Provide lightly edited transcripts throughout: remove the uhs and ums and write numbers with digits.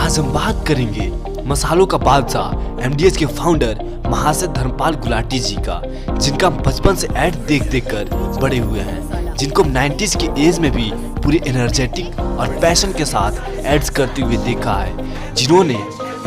आज हम बात करेंगे मसालों का बादशाह एमडीएच के फाउंडर महाशय धर्मपाल गुलाटी जी का, जिनका हम बचपन से ऐड देख देख कर बड़े हुए हैं, जिनको 90s की एज में भी पूरी एनर्जेटिक और पैशन के साथ एड्स करते हुए देखा है, जिन्होंने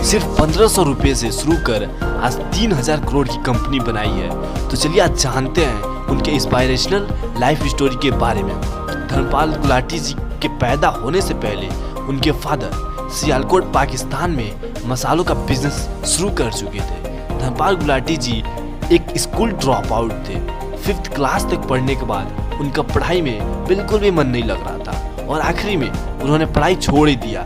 सिर्फ 1500 रुपये से शुरू कर आज 3000 करोड़ की कंपनी बनाई है। तो चलिए आज जानते हैं उनके इंस्पायरेशनल लाइफ स्टोरी के बारे में। धर्मपाल गुलाटी जी के पैदा होने से पहले उनके फादर सियालकोट पाकिस्तान में मसालों का बिजनेस शुरू कर चुके थे। धर्मपाल गुलाटी जी एक स्कूल ड्रॉप आउट थे। 5th क्लास तक पढ़ने के बाद उनका पढ़ाई में बिल्कुल भी मन नहीं लग रहा था और आखिरी में उन्होंने पढ़ाई छोड़ ही दिया।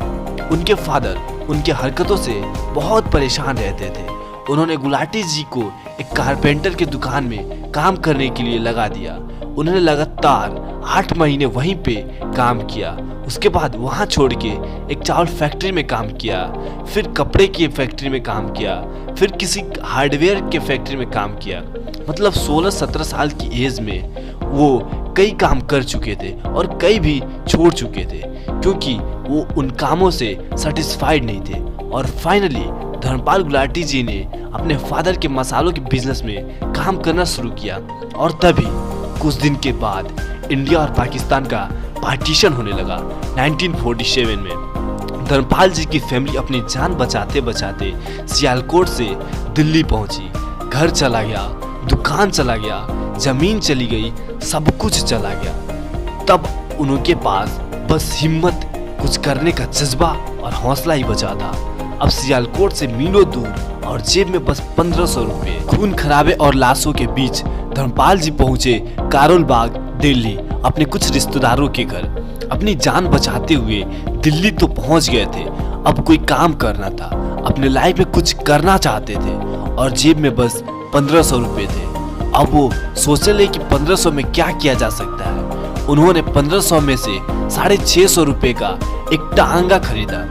उनके फादर उनके हरकतों से बहुत परेशान रहते थे। उन्होंने गुलाटी जी को एक कारपेंटर की दुकान में काम करने के लिए लगा दिया। उन्होंने लगातार 8 महीने वहीं पे काम किया। उसके बाद वहां छोड़ के एक चावल फैक्ट्री में काम किया, फिर कपड़े की फैक्ट्री में काम किया, फिर किसी हार्डवेयर के फैक्ट्री में काम किया। मतलब 16-17 साल की एज में वो कई काम कर चुके थे और कई भी छोड़ चुके थे, क्योंकि वो उन कामों से सेटिस्फाइड नहीं थे। और फाइनली धर्मपाल गुलाटी जी ने अपने फादर के मसालों के बिजनेस में काम करना शुरू किया। और तभी कुछ दिन के बाद इंडिया और पाकिस्तान का पार्टीशन होने लगा 1947 में। धर्मपाल जी की फैमिली अपनी जान बचाते बचाते सियालकोट से दिल्ली पहुंची। घर चला गया, दुकान चला गया, जमीन चली गई, सब कुछ चला गया। तब उनके पास बस हिम्मत, कुछ करने का जज्बा और हौसला ही बचा था। अब सियालकोट से मीलों दूर और जेब में बस 1500 रुपये। खून खराबे और लाशों के बीच धर्मपाल जी पहुंचे कारोल बाग दिल्ली अपने कुछ रिश्तेदारों के घर। अपनी जान बचाते हुए दिल्ली तो पहुंच गए थे, अब कोई काम करना था, अपने लाइफ में कुछ करना चाहते थे और जेब में बस 1500 रुपये थे। अब वो सोचने लगे कि 1500 में क्या किया जा सकता है। उन्होंने 1500 में से 650 रुपये का एक टांगा खरीदा।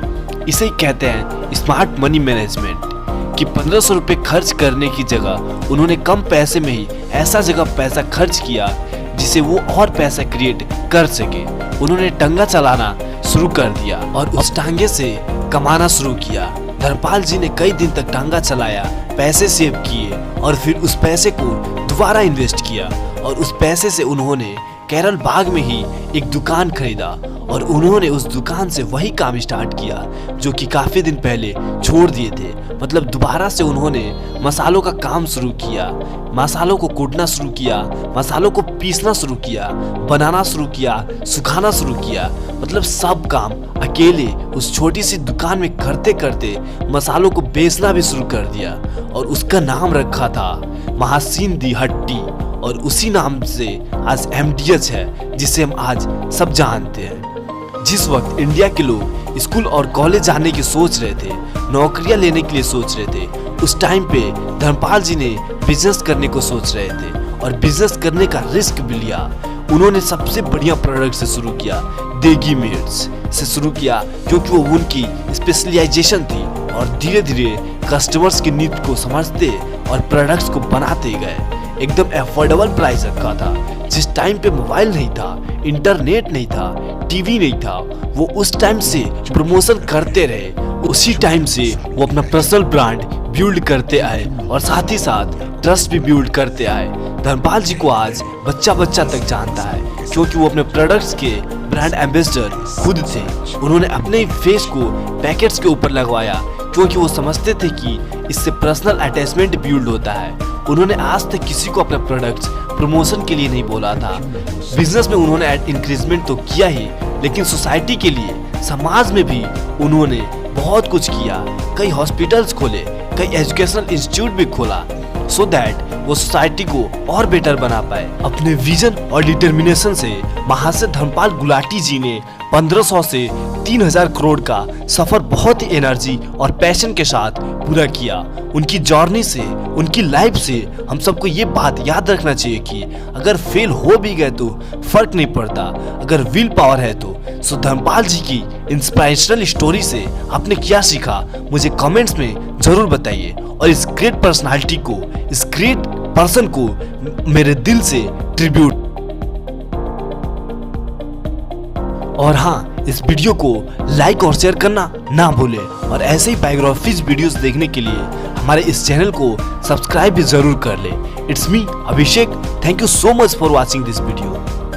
इसे कहते हैं स्मार्ट मनी मैनेजमेंट, कि 1500 रुपये खर्च करने की जगह उन्होंने कम पैसे में ही ऐसा जगह पैसा खर्च किया जिसे वो और पैसा क्रिएट कर सके। उन्होंने टांगा चलाना शुरू कर दिया और उस टांगे से कमाना शुरू किया। धर्मपाल जी ने कई दिन तक टांगा चलाया, पैसे सेव किए और फिर उस पैसे को दोबारा इन्वेस्ट किया और उस पैसे से उन्होंने केरल बाग में ही एक दुकान खरीदा और उन्होंने उस दुकान से वही काम स्टार्ट किया जो कि काफी दिन पहले छोड़ दिए थे। मतलब दोबारा से उन्होंने मसालों का काम शुरू किया, मसालों को कूटना शुरू किया, मसालों को पीसना शुरू किया, बनाना शुरू किया, सुखाना शुरू किया। मतलब सब काम अकेले उस छोटी सी दुकान में करते करते मसालों को बेचना भी शुरू कर दिया और उसका नाम रखा था महासिन दी हट्टी। और उसी नाम से आज एमडीएच है, जिसे हम आज सब जानते हैं। जिस वक्त इंडिया के लोग स्कूल और कॉलेज जाने की सोच रहे थे, नौकरियां लेने के लिए सोच रहे थे, उस टाइम पे धर्मपाल जी ने बिजनेस करने को सोच रहे थे और बिजनेस करने का रिस्क भी लिया। उन्होंने सबसे बढ़िया प्रोडक्ट से शुरू किया, देगी मिर्च से शुरू किया, क्योंकि वो उनकी स्पेशलाइजेशन थी। और धीरे धीरे कस्टमर्स की नीड को समझते और प्रोडक्ट्स को बनाते गए। एकदम अफोर्डेबल प्राइस रखा था। जिस टाइम पे मोबाइल नहीं था, इंटरनेट नहीं था, टीवी नहीं था, वो उस टाइम से प्रमोशन करते रहे। उसी टाइम से वो अपना पर्सनल ब्रांड बिल्ड करते आए और साथ ही साथ ट्रस्ट भी बिल्ड करते आए। धर्मपाल जी को आज बच्चा बच्चा तक जानता है, क्योंकि वो अपने प्रोडक्ट्स के ब्रांड एम्बेसडर खुद थे। उन्होंने अपने फेस को पैकेट्स के ऊपर लगवाया, क्योंकि वो समझते थे कि इससे पर्सनल अटैचमेंट बिल्ड होता है। उन्होंने आज तक किसी को अपने प्रोडक्ट्स प्रमोशन के लिए नहीं बोला था। बिजनेस में उन्होंने इंक्रीजमेंट तो किया ही, लेकिन सोसाइटी के लिए, समाज में भी उन्होंने बहुत कुछ किया। कई हॉस्पिटल्स खोले, कई एजुकेशनल इंस्टीट्यूट भी खोला, सो दैट वो सोसाइटी को और बेटर बना पाए। अपने विजन और डिटर्मिनेशन से महाशय धर्मपाल गुलाटी जी ने 1500 से 3000 करोड़ का सफर बहुत ही एनर्जी और पैशन के साथ पूरा किया। उनकी जर्नी से, उनकी लाइफ से हम सबको ये बात याद रखना चाहिए कि अगर फेल हो भी गए तो फर्क नहीं पड़ता, अगर विल पावर है तो। सो धर्मपाल जी की इंस्पिरेशनल स्टोरी से आपने क्या सीखा, मुझे कमेंट्स में जरूर बताइए। और इस ग्रेट पर्सनालिटी को, इस ग्रेट पर्सन को मेरे दिल से ट्रिब्यूट। और हाँ, इस वीडियो को लाइक और शेयर करना ना भूले और ऐसे ही बायोग्राफीज वीडियोस देखने के लिए हमारे इस चैनल को सब्सक्राइब भी जरूर कर ले। It's me Abhishek, thank you so much for watching this video.